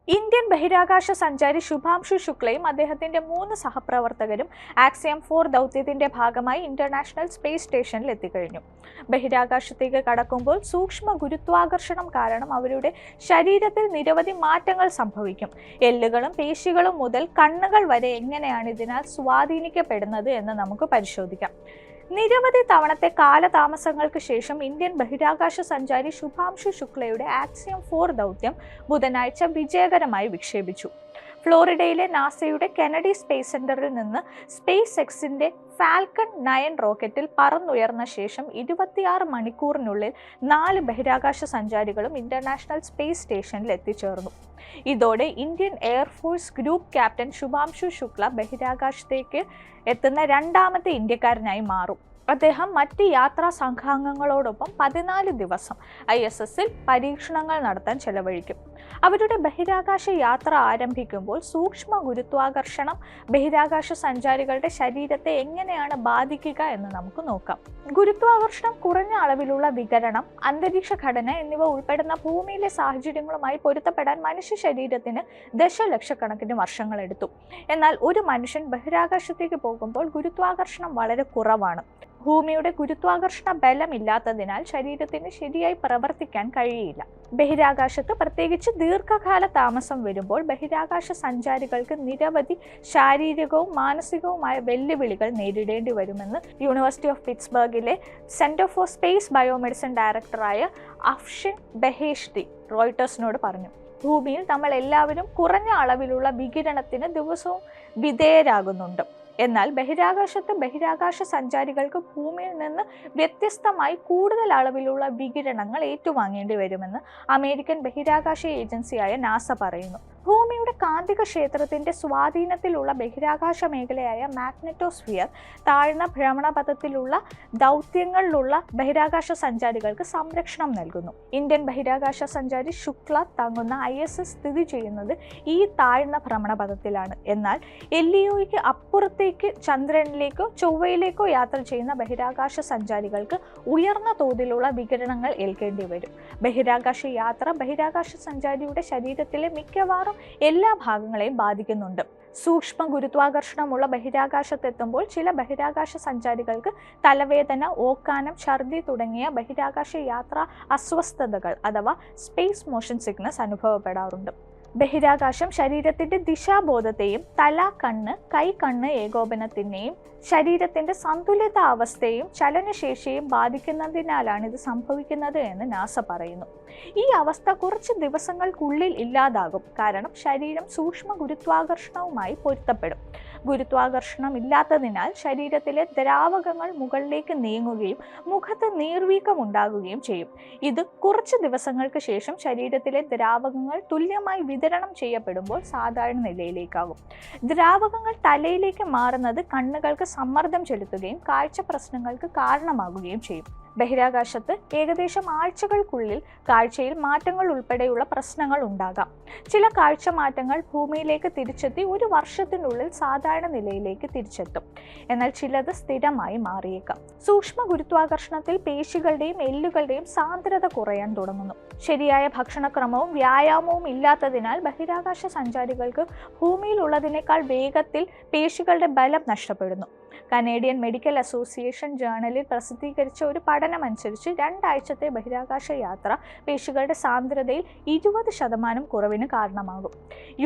Indian ബഹിരാകാശ സഞ്ചാരി ശുഭാംശു ശുക്ലയും അദ്ദേഹത്തിന്റെ 3 സഹപ്രവർത്തകരും ആക്സിയം 4 ദൗത്യത്തിന്റെ ഭാഗമായി ഇന്റർനാഷണൽ സ്പേസ് സ്റ്റേഷനിൽ എത്തിക്കഴിഞ്ഞു. ബഹിരാകാശത്തേക്ക് കടക്കുമ്പോൾ സൂക്ഷ്മ ഗുരുത്വാകർഷണം കാരണം അവരുടെ ശരീരത്തിൽ നിരവധി മാറ്റങ്ങൾ സംഭവിക്കും. എല്ലുകളും പേശികളും മുതൽ കണ്ണുകൾ വരെ എങ്ങനെയാണ് ഇതിനാൽ സ്വാധീനിക്കപ്പെടുന്നത് എന്ന് നമുക്ക് പരിശോധിക്കാം. നിരവധി തവണത്തെ കാലതാമസങ്ങൾക്ക് ശേഷം ഇന്ത്യൻ ബഹിരാകാശ സഞ്ചാരി ശുഭാംശു ശുക്ലയുടെ ആക്സിയം 4 ദൗത്യം ബുധനാഴ്ച വിജയകരമായി വിക്ഷേപിച്ചു. ഫ്ലോറിഡയിലെ നാസയുടെ കെനഡി സ്പേസ് സെന്ററിൽ നിന്ന് സ്പേസ് എക്സിന്റെ ഫാൽക്കൺ 9 റോക്കറ്റിൽ പറന്നുയർന്ന ശേഷം 26 മണിക്കൂറിനുള്ളിൽ 4 ബഹിരാകാശ സഞ്ചാരികളും ഇന്റർനാഷണൽ സ്പേസ് സ്റ്റേഷനിൽ എത്തിച്ചേർന്നു. ഇതോടെ Indian air force group captain Shubhanshu Shukla ബഹിരാകാശത്തേക്ക് എത്തുന്ന 2ാമത്തെ ഇന്ത്യക്കാരനായി മാറും. അദ്ദേഹം മറ്റ് യാത്രാ സംഘാംഗങ്ങളോടൊപ്പം 14 ദിവസം ISSൽ പരീക്ഷണങ്ങൾ നടത്താൻ ചെലവഴിക്കും. അവരുടെ ബഹിരാകാശ യാത്ര ആരംഭിക്കുമ്പോൾ സൂക്ഷ്മ ഗുരുത്വാകർഷണം ബഹിരാകാശ സഞ്ചാരികളുടെ ശരീരത്തെ എങ്ങനെയാണ് ബാധിക്കുക എന്ന് നമുക്ക് നോക്കാം. ഗുരുത്വാകർഷണം കുറഞ്ഞ അളവിലുള്ള വികിരണം, അന്തരീക്ഷ ഘടന എന്നിവ ഉൾപ്പെടുന്ന ഭൂമിയിലെ സാഹചര്യങ്ങളുമായി പൊരുത്തപ്പെടാൻ മനുഷ്യ ശരീരത്തിന് ദശലക്ഷക്കണക്കിന് വർഷങ്ങളെടുത്തു. എന്നാൽ ഒരു മനുഷ്യൻ ബഹിരാകാശത്തേക്ക് പോകുമ്പോൾ ഗുരുത്വാകർഷണം വളരെ കുറവാണ്. ഭൂമിയുടെ ഗുരുത്വാകർഷണ ബലമില്ലാത്തതിനാൽ ശരീരത്തിന് ശരിയായി പ്രവർത്തിക്കാൻ കഴിയില്ല. ബഹിരാകാശത്ത് പ്രത്യേകിച്ച് ദീർഘകാല താമസം വരുമ്പോൾ ബഹിരാകാശ സഞ്ചാരികൾക്ക് നിരവധി ശാരീരികവും മാനസികവുമായ വെല്ലുവിളികൾ നേരിടേണ്ടി വരുമെന്ന് യൂണിവേഴ്സിറ്റി ഓഫ് പിറ്റ്സ്ബർഗിലെ സെന്റർ ഫോർ സ്പേസ് ബയോമെഡിസിൻ ഡയറക്ടറായ അഫ്ഷിൻ ബെഹേഷ്തി റോയിട്ടേഴ്സിനോട് പറഞ്ഞു. ഭൂമിയിൽ നമ്മൾ എല്ലാവരും കുറഞ്ഞ അളവിലുള്ള വികിരണത്തിന് ദിവസവും വിധേയരാകുന്നുണ്ട്. എന്നാൽ ബഹിരാകാശ സഞ്ചാരികൾക്ക് ഭൂമിയിൽ നിന്ന് വ്യത്യസ്തമായി കൂടുതൽ അളവിലുള്ള വികിരണങ്ങൾ ഏറ്റുവാങ്ങേണ്ടി വരുമെന്ന് അമേരിക്കൻ ബഹിരാകാശ ഏജൻസിയായ നാസ പറയുന്നു. ഭൂമിയുടെ കാന്തിക ക്ഷേത്രത്തിന്റെ സ്വാധീനത്തിലുള്ള ബഹിരാകാശ മേഖലയായ മാഗ്നറ്റോസ്ഫിയർ താഴ്ന്ന ഭ്രമണപഥത്തിലുള്ള ദൗത്യങ്ങളിലുള്ള ബഹിരാകാശ സഞ്ചാരികൾക്ക് സംരക്ഷണം നൽകുന്നു. ഇന്ത്യൻ ബഹിരാകാശ സഞ്ചാരി ശുക്ല തങ്ങുന്ന ISS സ്ഥിതി ചെയ്യുന്നത് ഈ താഴ്ന്ന ഭ്രമണപഥത്തിലാണ്. എന്നാൽ LEOയ്ക്ക് അപ്പുറത്തേക്ക് ചന്ദ്രനിലേക്കോ ചൊവ്വയിലേക്കോ യാത്ര ചെയ്യുന്ന ബഹിരാകാശ സഞ്ചാരികൾക്ക് ഉയർന്ന തോതിലുള്ള വികിരണങ്ങൾ ഏൽക്കേണ്ടി വരും. ബഹിരാകാശ യാത്ര ബഹിരാകാശ സഞ്ചാരിയുടെ ശരീരത്തിലെ മിക്കവാറും എല്ലാ ഭാഗങ്ങളെയും ബാധിക്കുന്നുണ്ട്. സൂക്ഷ്മ ഗുരുത്വാകർഷണമുള്ള ബഹിരാകാശത്തെത്തുമ്പോൾ ചില ബഹിരാകാശ സഞ്ചാരികൾക്ക് തലവേദന, ഓക്കാനം, ഛർദി തുടങ്ങിയ ബഹിരാകാശ യാത്രാ അസ്വസ്ഥതകൾ അഥവാ സ്പേസ് മോഷൻ സിക്നസ് അനുഭവപ്പെടാറുണ്ട്. ബഹിരാകാശം ശരീരത്തിന്റെ ദിശാബോധത്തെയും തല, കണ്ണ്, കൈ, കണ്ണ് ഏകോപനത്തിനെയും ശരീരത്തിന്റെ സന്തുലിതാവസ്ഥയെയും ചലനശേഷിയെയും ബാധിക്കുന്നതിനാലാണ് ഇത് സംഭവിക്കുന്നത് എന്ന് നാസ പറയുന്നു. ഈ അവസ്ഥ കുറച്ച് ദിവസങ്ങൾക്കുള്ളിൽ ഇല്ലാതാകും, കാരണം ശരീരം സൂക്ഷ്മ ഗുരുത്വാകർഷണവുമായി പൊരുത്തപ്പെടും. ഗുരുത്വാകർഷണം ഇല്ലാത്തതിനാൽ ശരീരത്തിലെ ദ്രാവകങ്ങൾ മുകളിലേക്ക് നീങ്ങുകയും മുഖത്ത് നീർവീക്കം ഉണ്ടാകുകയും ചെയ്യും. ഇത് കുറച്ച് ദിവസങ്ങൾക്ക് ശേഷം ശരീരത്തിലെ ദ്രാവകങ്ങൾ തുല്യമായി വിതരണം ചെയ്യപ്പെടുമ്പോൾ സാധാരണ നിലയിലേക്കാകും. ദ്രാവകങ്ങൾ തലയിലേക്ക് മാറുന്നത് കണ്ണുകൾക്ക് സമ്മർദ്ദം ചെലുത്തുകയും കാഴ്ച പ്രശ്നങ്ങൾക്ക് കാരണമാകുകയും ചെയ്യും. ബഹിരാകാശത്ത് ഏകദേശം ആഴ്ചകൾക്കുള്ളിൽ കാഴ്ചയിൽ മാറ്റങ്ങൾ ഉൾപ്പെടെയുള്ള പ്രശ്നങ്ങൾ ഉണ്ടാകാം. ചില കാഴ്ച മാറ്റങ്ങൾ ഭൂമിയിലേക്ക് തിരിച്ചെത്തി 1 വർഷത്തിനുള്ളിൽ സാധാരണ നിലയിലേക്ക് തിരിച്ചെത്തും. എന്നാൽ ചിലത് സ്ഥിരമായി മാറിയേക്കാം. സൂക്ഷ്മ ഗുരുത്വാകർഷണത്തിൽ പേശികളുടെയും എല്ലുകളുടെയും സാന്ദ്രത കുറയാൻ തുടങ്ങുന്നു. ശരിയായ ഭക്ഷണക്രമവും വ്യായാമവും ഇല്ലാത്തതിനാൽ ബഹിരാകാശ സഞ്ചാരികൾക്ക് ഭൂമിയിലുള്ളതിനേക്കാൾ വേഗത്തിൽ പേശികളുടെ ബലം നഷ്ടപ്പെടുന്നു. കനേഡിയൻ മെഡിക്കൽ അസോസിയേഷൻ ജേണലിൽ പ്രസിദ്ധീകരിച്ച ഒരു പഠനമനുസരിച്ച് 2 ആഴ്ചത്തെ ബഹിരാകാശ യാത്ര പേശികളുടെ സാന്ദ്രതയിൽ 20% കുറവിന് കാരണമാകും.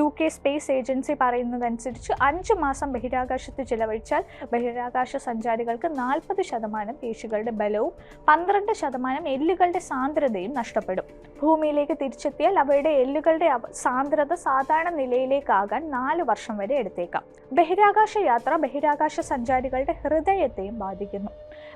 UK സ്പേസ് ഏജൻസി പറയുന്നതനുസരിച്ച് 5 മാസം ബഹിരാകാശത്ത് ചിലവഴിച്ചാൽ ബഹിരാകാശ സഞ്ചാരികൾക്ക് 40% പേശികളുടെ ബലവും 12% എല്ലുകളുടെ സാന്ദ്രതയും നഷ്ടപ്പെടും. ഭൂമിയിലേക്ക് തിരിച്ചെത്തിയാൽ അവയുടെ എല്ലുകളുടെ സാന്ദ്രത സാധാരണ നിലയിലേക്കാകാൻ 4 വർഷം വരെ എടുത്തേക്കാം. ബഹിരാകാശ യാത്ര ബഹിരാകാശ സഞ്ചാരികളുടെ ഹൃദയത്തെയും ബാധിക്കുന്നു.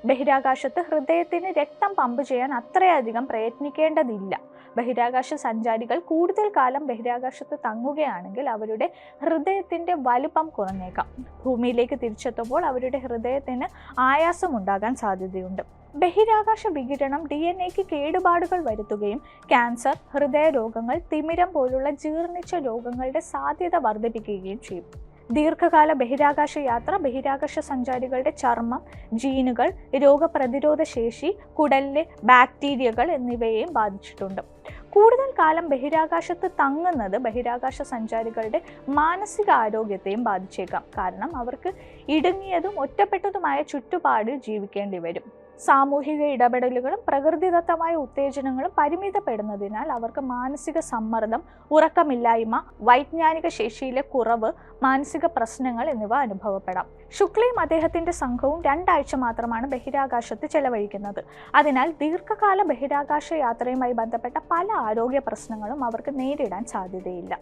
ബഹിരാകാശത്ത് ഹൃദയത്തിന് രക്തം പമ്പ് ചെയ്യാൻ അത്രയധികം പ്രയത്നിക്കേണ്ടതില്ല. ബഹിരാകാശ സഞ്ചാരികൾ കൂടുതൽ കാലം ബഹിരാകാശത്ത് തങ്ങുകയാണെങ്കിൽ അവരുടെ ഹൃദയത്തിന്റെ വലുപ്പം കുറഞ്ഞേക്കാം. ഭൂമിയിലേക്ക് തിരിച്ചെത്തുമ്പോൾ അവരുടെ ഹൃദയത്തിന് ആയാസമുണ്ടാകാൻ സാധ്യതയുണ്ട്. ബഹിരാകാശ വികിരണം DNA-ക്ക് കേടുപാടുകൾ വരുത്തുകയും ക്യാൻസർ, ഹൃദയരോഗങ്ങൾ, തിമിരം പോലുള്ള ജീർണിച്ച രോഗങ്ങളുടെ സാധ്യത വർദ്ധിപ്പിക്കുകയും ചെയ്യും. ദീർഘകാല ബഹിരാകാശ യാത്ര ബഹിരാകാശ സഞ്ചാരികളുടെ ചർമ്മം, ജീനുകൾ, രോഗപ്രതിരോധ ശേഷി, കുടലിലെ ബാക്ടീരിയകൾ എന്നിവയെയും ബാധിച്ചിട്ടുണ്ട്. കൂടുതൽ കാലം ബഹിരാകാശത്ത് തങ്ങുന്നത് ബഹിരാകാശ സഞ്ചാരികളുടെ മാനസിക ആരോഗ്യത്തെയും ബാധിച്ചേക്കാം. കാരണം അവർക്ക് ഇടുങ്ങിയതും ഒറ്റപ്പെട്ടതുമായ ചുറ്റുപാടിൽ ജീവിക്കേണ്ടി വരും. സാമൂഹിക ഇടപെടലുകളും പ്രകൃതിദത്തമായ ഉത്തേജനങ്ങളും പരിമിതപ്പെടുന്നതിനാൽ അവർക്ക് മാനസിക സമ്മർദ്ദം, ഉറക്കമില്ലായ്മ, വൈജ്ഞാനിക ശേഷിയിലെ കുറവ്, മാനസിക പ്രശ്നങ്ങൾ എന്നിവ അനുഭവപ്പെടാം. ശുക്ലയും അദ്ദേഹത്തിന്റെ സംഘവും 2 ആഴ്ച മാത്രമാണ് ബഹിരാകാശത്ത് ചെലവഴിക്കുന്നത്. അതിനാൽ ദീർഘകാല ബഹിരാകാശ യാത്രയുമായി ബന്ധപ്പെട്ട പല ആരോഗ്യ പ്രശ്നങ്ങളും അവർക്ക് നേരിടാൻ സാധ്യതയില്ല.